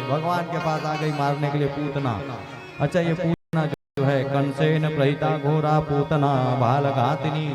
भगवान के पास आ गई मारने के लिए पूतना। अच्छा ये पूतना जो है कंसेन प्रहिता घोरा पूतना बालघातिनी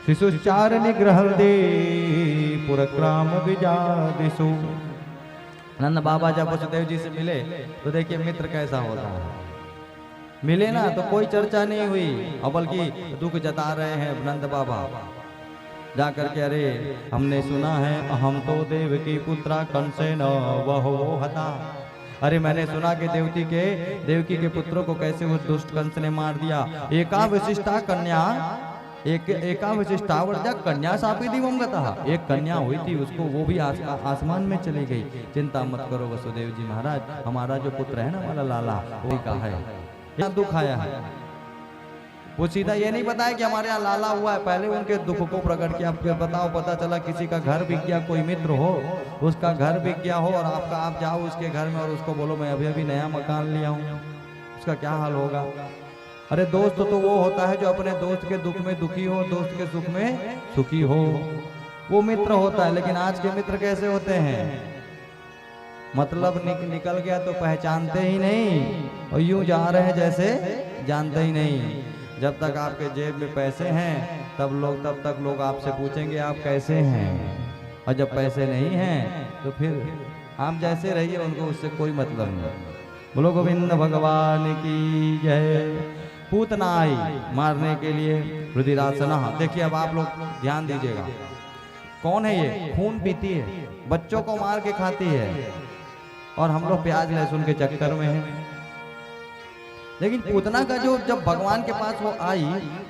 शिशुचार निग्रह दे पुरक्राम विजादिशु। नंद बाबा जब वसुदेव जी से मिले तो देखिए मित्र कैसा होता है, मिले ना तो कोई चर्चा नहीं हुई और बल्कि दुख जता रहे हैं नंद बाबा जाकर के, अरे हमने सुना है हम तो देव की पुत्रा कंसेन वह हता। अरे मैंने सुना कि देवकी के पुत्रों को कैसे उस दुष्ट कंस ने मार दिया। एका विशिष्टा कन्या एका विशिष्टावर्जा कन्या सापी दिवंगता, एक कन्या हुई थी उसको वो भी आसमान में चली गई। चिंता मत करो वसुदेव जी महाराज, हमारा जो पुत्र है ना हमारा लाला वही कहा है, यहाँ दुख आया है। वो सीधा ये नहीं बताया कि हमारे यहाँ लाला हुआ है, पहले उनके दुख को प्रकट किया। आपको बताओ पता चला किसी का घर बिक गया, कोई मित्र हो उसका घर बिक गया हो और आप जाओ उसके घर में और उसको बोलो मैं अभी अभी नया मकान लिया हूँ, उसका क्या हाल होगा। अरे दोस्त तो वो होता है जो अपने दोस्त के दुख में दुखी हो, दोस्त के सुख में सुखी हो, वो मित्र होता है। लेकिन आज के मित्र कैसे होते हैं, मतलब निकल गया तो पहचानते ही नहीं और यूं जा रहे हैं जैसे जानते ही नहीं। जब तक आपके जेब में पैसे हैं तब तक लोग आपसे पूछेंगे आप कैसे हैं, और जब पैसे नहीं हैं तो फिर आप जैसे रहिए, उनको उससे कोई मतलब नहीं। बोलो गोविंद भगवान की जय। पूतना आई मारने के लिए रुधिरासना। देखिए अब आप लोग ध्यान दीजिएगा, कौन है ये, खून पीती है, बच्चों को मार के खाती है और हम लोग प्याज लहसुन के चक्कर में हैं। लेकिन पूतना का जो जब भगवान के पास वो आई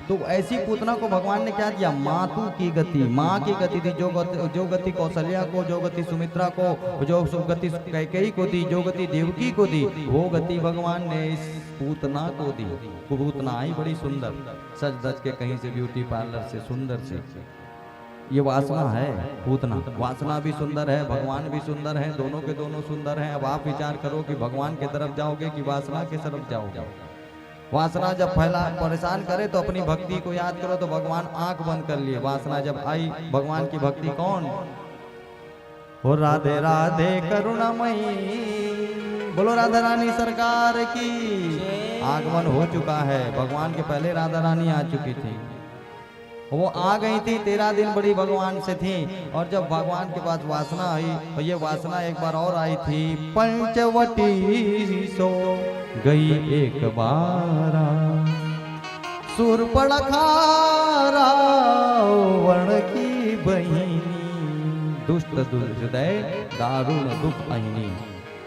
तो ऐसी पूतना को भगवान ने क्या दिया, मातु की गति, माँ की गति दी। जो गति कौशल्या को, जो गति सुमित्रा को, जो गति कैकेयी को दी, जो गति देवकी को दी, वो गति भगवान ने इस पूतना को दी। पूतना आई बड़ी सुंदर, सज धज के कहीं से ब्यूटी पार्लर से सुंदर से। ये वासना है पूतना, वासना भी सुंदर है, भगवान भी सुंदर है, दोनों के दोनों सुंदर हैं। अब आप विचार करो कि भगवान की तरफ जाओगे कि वासना की तरफ जाओगे। वासना जब परेशान करे तो अपनी भक्ति को याद करो, तो भगवान आंख बंद कर लिए। वासना जब आई भगवान की भक्ति कौन हो, राधे राधे करुणामयी, बोलो राधा रानी सरकार की। आगमन हो चुका है, भगवान के पहले राधा रानी आ चुकी थी, वो आ गई थी, 13 दिन बड़ी भगवान से थी। और जब भगवान के पास वासना आई और ये वासना एक बार और आई थी, पंचवटी सो गई एक बारा, शूर्पणखा रावण की बहिनी, दुष्ट हृदय दारुण दुख अहिनी।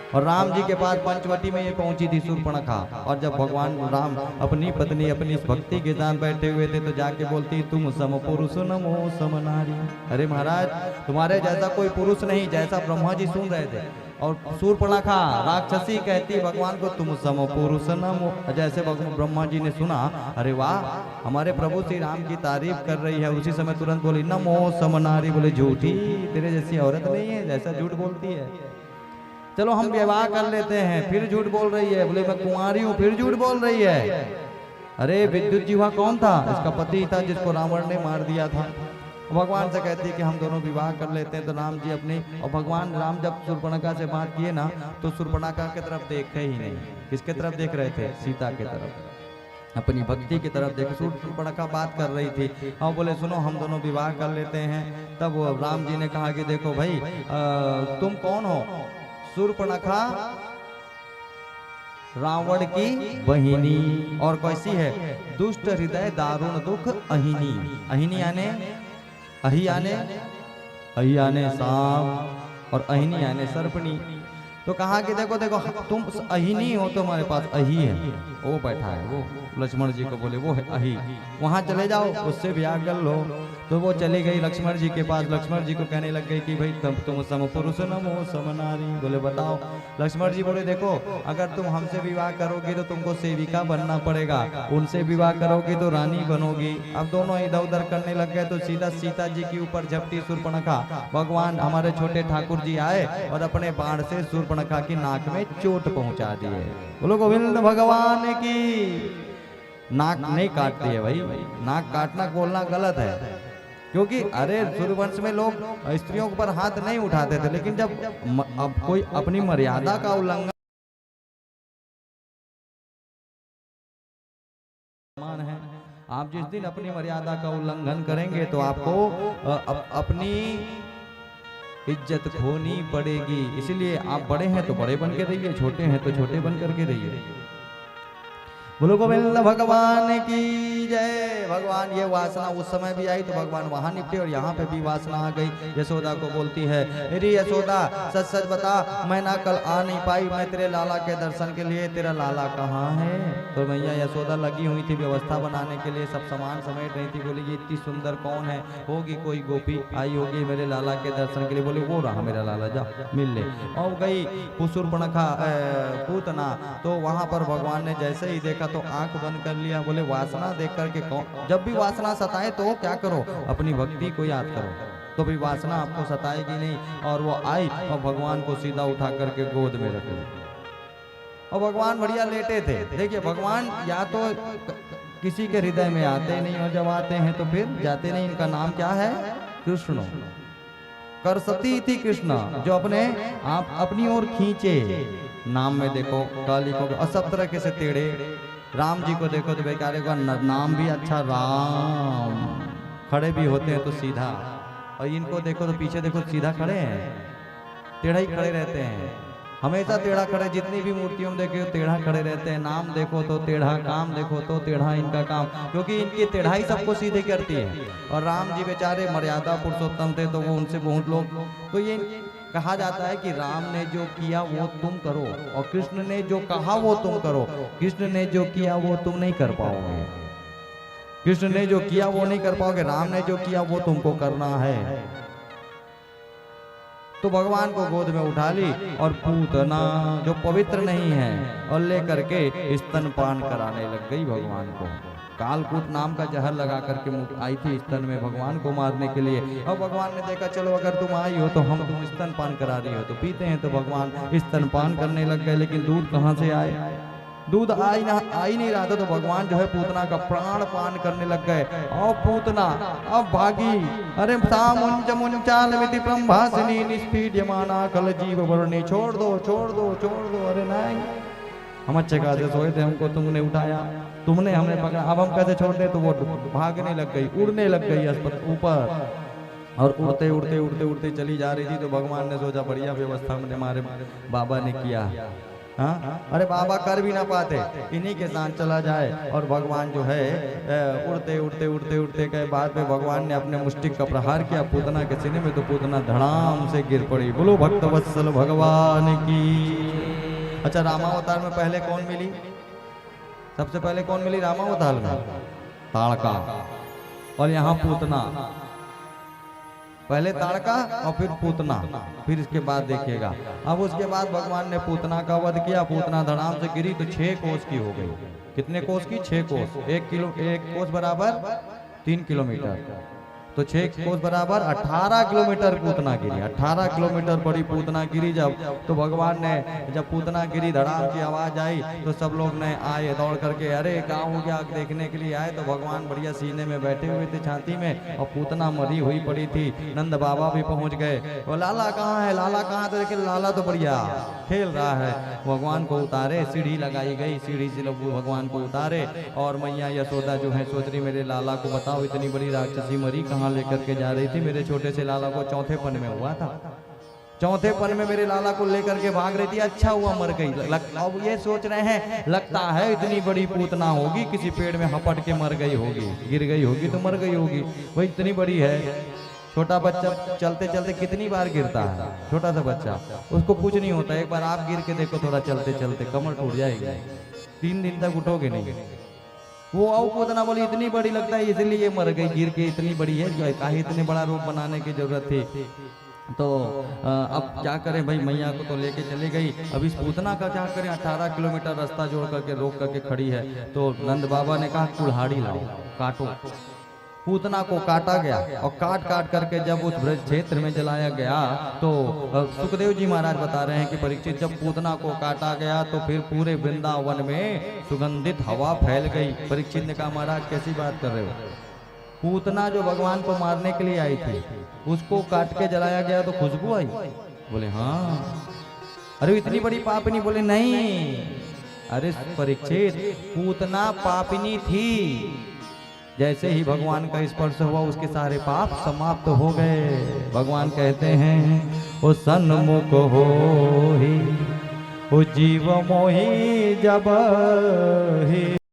और राम जी के पास पंचवटी में ये पहुंची थी शूर्पणखा। और जब भगवान राम अपनी पत्नी अपनी इस भक्ति के साथ बैठे हुए थे तो जाके बोलती, तुम सम पुरुष नमो सम नारी। अरे महाराज तुम्हारे जैसा कोई पुरुष नहीं, जैसा ब्रह्मा जी सुन रहे थे। और शूर्पणखा राक्षसी कहती भगवान को, तुम सम पुरुष नमो। जैसे ब्रह्मा जी ने सुना, अरे वाह हमारे प्रभु श्री राम की तारीफ कर रही है, उसी समय तुरंत बोली नमो सम नारी। बोले झूठी, तेरे जैसी औरत नहीं है जैसा झूठ बोलती है, चलो हम विवाह कर लेते हैं। फिर झूठ बोल रही है, बोले मैं कुंवारी हूँ, फिर झूठ बोल रही है। अरे विद्युत जीवा कौन था, इसका पति था जिसको रावण ने मार दिया था। भगवान से कहती है कि हम दोनों विवाह कर लेते हैं। तो राम जी अपनी, और भगवान राम जब शूर्पणखा से बात किए ना तो शूर्पणखा की तरफ देखे ही नहीं। किसके तरफ देख रहे थे, सीता की तरफ, अपनी भक्ति की तरफ देखे। शूर्पणखा बात कर रही थी और बोले सुनो हम दोनों विवाह कर लेते हैं। तब राम जी ने कहा कि देखो भाई तुम कौन हो, शूर्पणखा रावण की बहिनी, और कैसी है, दुष्ट हृदय दारुण दुख अहिनी। अहिनी आने अही आने सांप और अहिनी आने सर्पणी। तो कहा कि देखो देखो तुम अहिनी हो, तुम्हारे पास अही है, वो बैठा है, वो लक्ष्मण जी को बोले वो है अही, वहां चले जाओ उससे ब्याह कर लो। तो वो चली गई लक्ष्मण जी के पास। लक्ष्मण जी को कहने लग गई कि भाई तुम सम पुरुष नमो सम नारी। बोले बताओ। लक्ष्मण जी बोले देखो अगर तुम हमसे विवाह करोगे तो तुमको सेविका बनना पड़ेगा, उनसे विवाह करोगे तो रानी बनोगी। अब दोनों इधर उधर करने लग गए तो सीधा सीता जी के ऊपर झपटी शूर्पणखा। भगवान हमारे छोटे ठाकुर जी आए और अपने बाण से शूर्पणखा की नाक में चोट पहुंचा दिए। बोलो गोविंद भगवान की। नाक नहीं काटती है भाई, नाक काटना बोलना गलत है, क्योंकि अरे सूर्यवंश में लोग स्त्रियों पर हाथ नहीं उठाते थे, लेकिन जब अब कोई अपनी मर्यादा का उल्लंघन है, आप जिस दिन अपनी मर्यादा का उल्लंघन करेंगे तो आपको अपनी इज्जत खोनी पड़ेगी। इसलिए आप बड़े हैं तो बड़े बन के रहिए, छोटे हैं तो छोटे बन करके रहिए। बोलो गोविंद भगवान की जय। भगवान ये वासना उस समय भी आई तो भगवान वहां निपटे और यहाँ पे भी वासना आ गई। यशोदा को बोलती है, मेरी यशोदा सच सच बता, मैं ना कल आ नहीं पाई, मैं तेरे लाला के दर्शन के लिए, तेरा लाला कहाँ है? तो मैया यशोदा लगी हुई थी व्यवस्था बनाने के लिए, सब सामान समेट रही थी। बोली ये इतनी सुंदर कौन है, होगी कोई गोपी आई होगी मेरे लाला के दर्शन के लिए। बोले वो रहा मेरा लाला, जा मिल ले। और गई पुसुरपणखा पूतना, तो वहां पर भगवान ने जैसे ही देखा तो आंख बंद कर लिया। बोले वासना देख करके कौन, जब भी वासना सताए तो क्या करो, अपनी भक्ति को याद करो, तो भी वासना आपको सताएगी नहीं। और वो आई और भगवान को सीधा उठा करके गोद में रख लिया और भगवान बढ़िया लेटे थे। देखिए भगवान या तो किसी के हृदय में आते नहीं और जब आते हैं तो फिर जाते नहीं। इनका नाम क्या है? कृष्ण। करसती थी कृष्ण, जो अपने आप अपनी ओर खींचे। नाम में देखो काली को और सब तरह के से टेढ़े। राम जी को देखो तो बेचारे का नाम भी अच्छा राम, खड़े भी होते हैं तो सीधा। और इनको देखो तो पीछे देखो सीधा खड़े हैं, टेढ़ा ही खड़े रहते हैं, हमेशा टेढ़ा खड़े। जितनी भी मूर्तियों में देखो टेढ़ा खड़े रहते हैं। नाम देखो तो टेढ़ा, काम देखो तो टेढ़ा इनका काम, क्योंकि इनकी टेढ़ाई सबको सीधे करती है। और राम जी बेचारे मर्यादा पुरुषोत्तम थे तो वो उनसे बहुत लोग, तो ये कहा जाता है कि राम ने जो किया वो तुम करो और कृष्ण ने जो कहा वो तुम करो। कृष्ण ने जो किया वो तुम नहीं कर पाओगे, कृष्ण ने जो किया वो नहीं कर पाओगे, राम ने जो किया वो तुमको करना है। तो भगवान को गोद में उठा ली और पूतना जो पवित्र नहीं है और लेकर के स्तनपान कराने लग गई भगवान को। कालकूट नाम का जहर लगा करके आई थी स्तन में भगवान को मारने के लिए। और भगवान ने देखा चलो अगर तुम आई हो तो हम तुम स्तनपान करा रही हो तो पीते हैं। तो भगवान स्तनपान करने लग गए, लेकिन दूध कहाँ से आए? दूध आ ही नहीं रहा था। तो भगवान जो है पूतना का प्राण पान करने लग गए। और पूतना अब भागी, अरे सामुंच मुंचाल मिति प्रभासिनी निष्पीड्यमाना कल जीव वर्णी, छोड़ दो छोड़ दो छोड़ दो। अरे नहीं, हम अच्छे खासे सोए थे, हमको तुमने उठाया, तुमने हमें पकड़ा, अब हम कैसे छोड़ दे? तो वो भागने लग गई, उड़ने लग गई ऊपर, और उड़ते उड़ते उड़ते उड़ते चली जा रही थी। तो भगवान ने सोचा बढ़िया व्यवस्था हमारे बाबा ने किया। हाँ, अरे बाबा कर भी ना पाते, इन्हीं के साथ चला जाए। और भगवान जो है उड़ते उड़ते उड़ते उड़ते के बाद में भगवान ने अपने मुष्टिक का प्रहार किया पूतना के सीने में, तो पूतना धड़ाम से गिर पड़ी। बोलो भक्त वत्सल भगवान की। अच्छा, रामावतार में पहले कौन मिली? सबसे पहले कौन मिली रामावतार में? ताड़का। और यहाँ पूतना, पहले ताड़का और फिर पूतना, फिर इसके बाद देखिएगा। अब उसके बाद भगवान ने पूतना का वध किया। पूतना धड़ाम से गिरी तो 6 कोस की हो गई। कितने कोस की? 6 कोस। 1 कोस बराबर 3 किलोमीटर, तो 6 कोस बराबर 18 किलोमीटर पूतना गिरी। 18 किलोमीटर बड़ी पूतना गिरी। जब तो भगवान ने, जब पूतना गिरी धड़ाम की आवाज आई तो सब लोग ने आए दौड़ करके, अरे क्या हो गया देखने के लिए आए। तो भगवान बढ़िया सीने में बैठे हुए थे छाती में, और पूतना मरी हुई पड़ी थी। नंद बाबा भी पहुंच गए। वो लाला कहाँ है, लाला कहाँ? तो लेकिन लाला तो बढ़िया खेल रहा है। भगवान को उतारे, सीढ़ी लगाई गई, सीढ़ी से लोग भगवान को उतारे। और मैया यशोदा जो है सोच रही मेरे लाला को बताओ, इतनी बड़ी राक्षसी मरी कहाँ लेकर के जा रही थी? मेरे छोटे से लाला को चौथे पन में हुआ था, चौथे पन में मेरे लाला को लेकर के भाग रही थी। अच्छा हुआ मर गई। अब ये सोच रहे हैं लगता है इतनी बड़ी पूतना होगी, किसी पेड़ में हपट के मर गई होगी, गिर गई होगी तो मर गई होगी। वही इतनी बड़ी है। छोटा बच्चा चलते चलते कितनी बार गिरता है, छोटा सा बच्चा, उसको कुछ नहीं होता। एक बार आप गिर के देखो थोड़ा चलते चलते, कमर टूट जाएगी, 3 दिन तक उठोगे नहीं। वो आओ पूतना बोली इतनी बड़ी लगता है इसलिए मर गई गिर के, इतनी बड़ी है, काहे इतने बड़ा रूप बनाने की जरूरत थी। तो अब क्या करें भाई, मैया को तो लेके चली गई। अब इस पूतना का क्या करें? 18 किलोमीटर रास्ता जोड़ करके रोक करके खड़ी है। तो नंद बाबा ने कहा कुल्हाड़ी लाओ, काटो। पूतना को काटा गया और काट काट करके जब उस ब्रज क्षेत्र में जलाया गया तो सुखदेव जी महाराज बता रहे हैं कि परीक्षित, जब पूतना को काटा गया तो फिर पूरे वृंदावन में सुगंधित हवा फैल गई। परीक्षित ने कहा महाराज कैसी बात कर रहे हो? पूतना जो भगवान को मारने के लिए आई थी, उसको काट के जलाया गया तो खुशबू आई? बोले हाँ। अरे इतनी बड़ी पापिनी? बोले नहीं। अरे परीक्षित, पूतना पापिनी थी, जैसे ही भगवान का स्पर्श हुआ उसके सारे पाप समाप्त हो गए। भगवान कहते हैं ओ सन्मुख हो ही, ओ जीव मोहि जब ही।